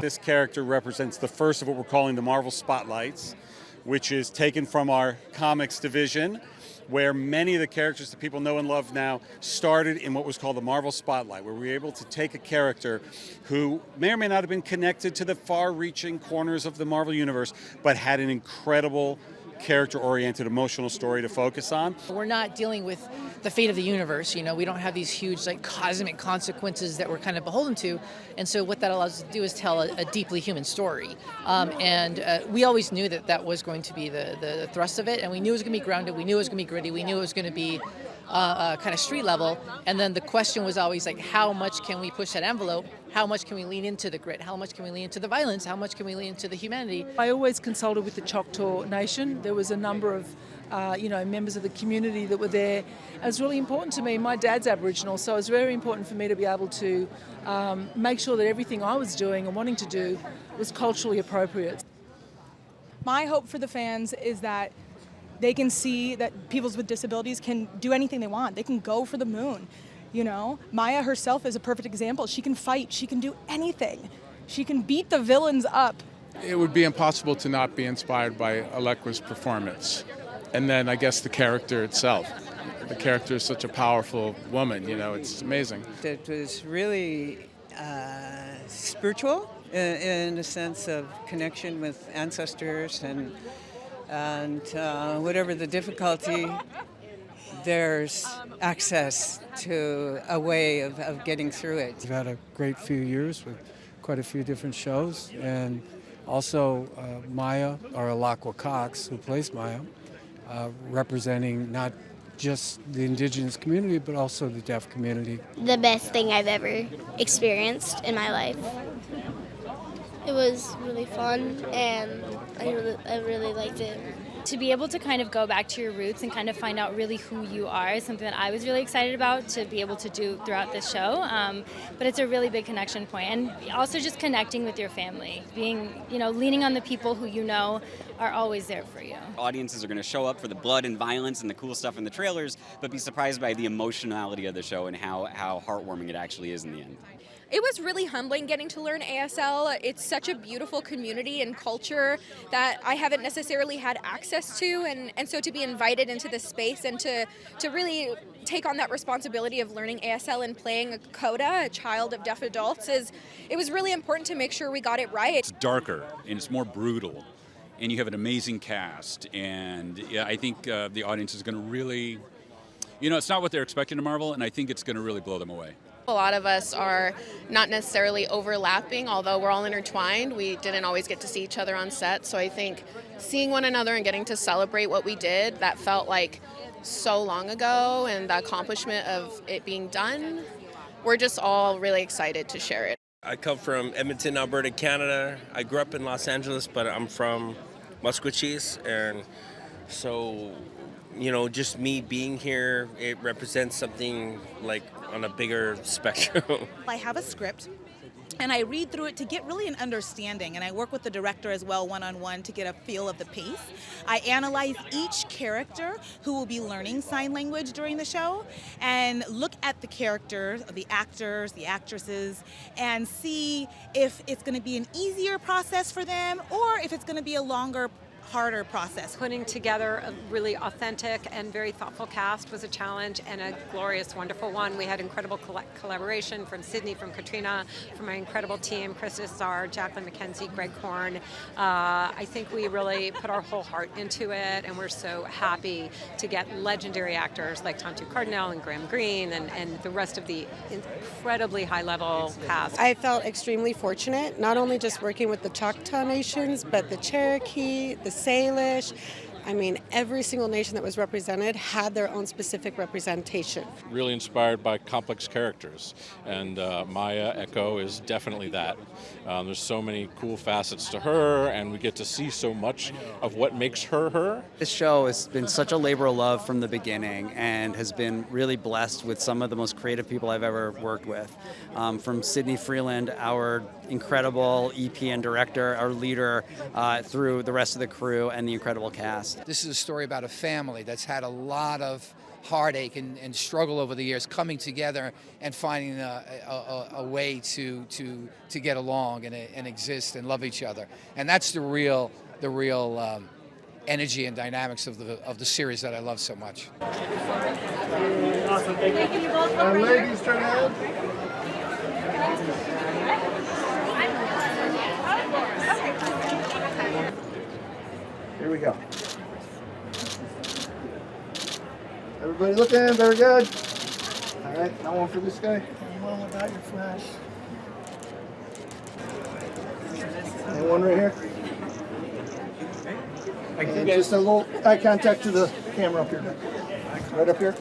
This character represents the first of what we're calling the Marvel Spotlights, which is taken from our comics division, where many of the characters that people know and love now started in what was called the Marvel Spotlight, where we were able to take a character who may or may not have been connected to the far-reaching corners of the Marvel Universe, but had an incredible character-oriented emotional story to focus on. We're not dealing with the fate of the universe, we don't have these huge cosmic consequences that we're kind of beholden to, and so what that allows us to do is tell a deeply human story. We always knew that was going to be the thrust of it, and we knew it was going to be grounded, we knew it was going to be gritty, we knew it was going to be kind of street level, and then the question was always how much can we push that envelope? How much can we lean into the grit? How much can we lean into the violence? How much can we lean into the humanity? I always consulted with the Choctaw Nation. There was a number of members of the community that were there. It was really important to me. My dad's Aboriginal, so it was very important for me to be able to make sure that everything I was doing and wanting to do was culturally appropriate. My hope for the fans is that they can see that people with disabilities can do anything they want. They can go for the moon. Maya herself is a perfect example. She can fight. She can do anything. She can beat the villains up. It would be impossible to not be inspired by Allequa's performance. And then I guess the character itself. The character is such a powerful woman, it's amazing. It was really spiritual in a sense of connection with ancestors and whatever the difficulty, there's access to a way of getting through it. We've had a great few years with quite a few different shows, and also Maya, or Alaqua Cox, who plays Maya, representing not just the indigenous community, but also the deaf community. The best thing I've ever experienced in my life. It was really fun, and I really liked it. To be able to kind of go back to your roots and kind of find out really who you are is something that I was really excited about to be able to do throughout this show. But it's a really big connection point. And also just connecting with your family, leaning on the people who are always there for you. Audiences are going to show up for the blood and violence and the cool stuff in the trailers, but be surprised by the emotionality of the show and how heartwarming it actually is in the end. It was really humbling getting to learn ASL. It's such a beautiful community and culture that I haven't necessarily had access to, and so to be invited into this space and to really take on that responsibility of learning ASL and playing a CODA, a child of deaf adults, it was really important to make sure we got it right. It's darker and it's more brutal, and you have an amazing cast, and I think the audience is going to really, it's not what they're expecting to Marvel, and I think it's going to really blow them away. A lot of us are not necessarily overlapping, although we're all intertwined. We didn't always get to see each other on set, so I think seeing one another and getting to celebrate what we did, that felt like so long ago, and the accomplishment of it being done, we're just all really excited to share it. I come from Edmonton, Alberta, Canada. I grew up in Los Angeles, but I'm from Musquecheese, and so just me being here, it represents something on a bigger spectrum. I have a script, and I read through it to get really an understanding, and I work with the director as well one-on-one to get a feel of the piece. I analyze each character who will be learning sign language during the show and look at the characters, the actors, the actresses, and see if it's going to be an easier process for them or if it's going to be a longer, harder process. Putting together a really authentic and very thoughtful cast was a challenge, and a glorious, wonderful one. We had incredible collaboration from Sydney, from Katrina, from my incredible team, Chris Czar, Jacqueline McKenzie, Greg Horn. I think we really put our whole heart into it, and we're so happy to get legendary actors like Tontu Cardinal and Graham Greene and the rest of the incredibly high-level cast. I felt extremely fortunate, not only just working with the Choctaw Nations, but the Cherokee, the Salish. I mean, every single nation that was represented had their own specific representation. Really inspired by complex characters, and Maya Echo is definitely that. There's so many cool facets to her, and we get to see so much of what makes her her. This show has been such a labor of love from the beginning and has been really blessed with some of the most creative people I've ever worked with. From Sydney Freeland, our incredible EP and director, our leader, through the rest of the crew and the incredible cast. This is a story about a family that's had a lot of heartache and struggle over the years coming together and finding a way to get along and exist and love each other. And that's the real energy and dynamics of the series that I love so much. Awesome. Thank you. Ladies, turn ahead. Here we go. Everybody looking, very good. All right, now one for this guy. One without your flash. And one right here. And just a little eye contact to the camera up here. Right up here.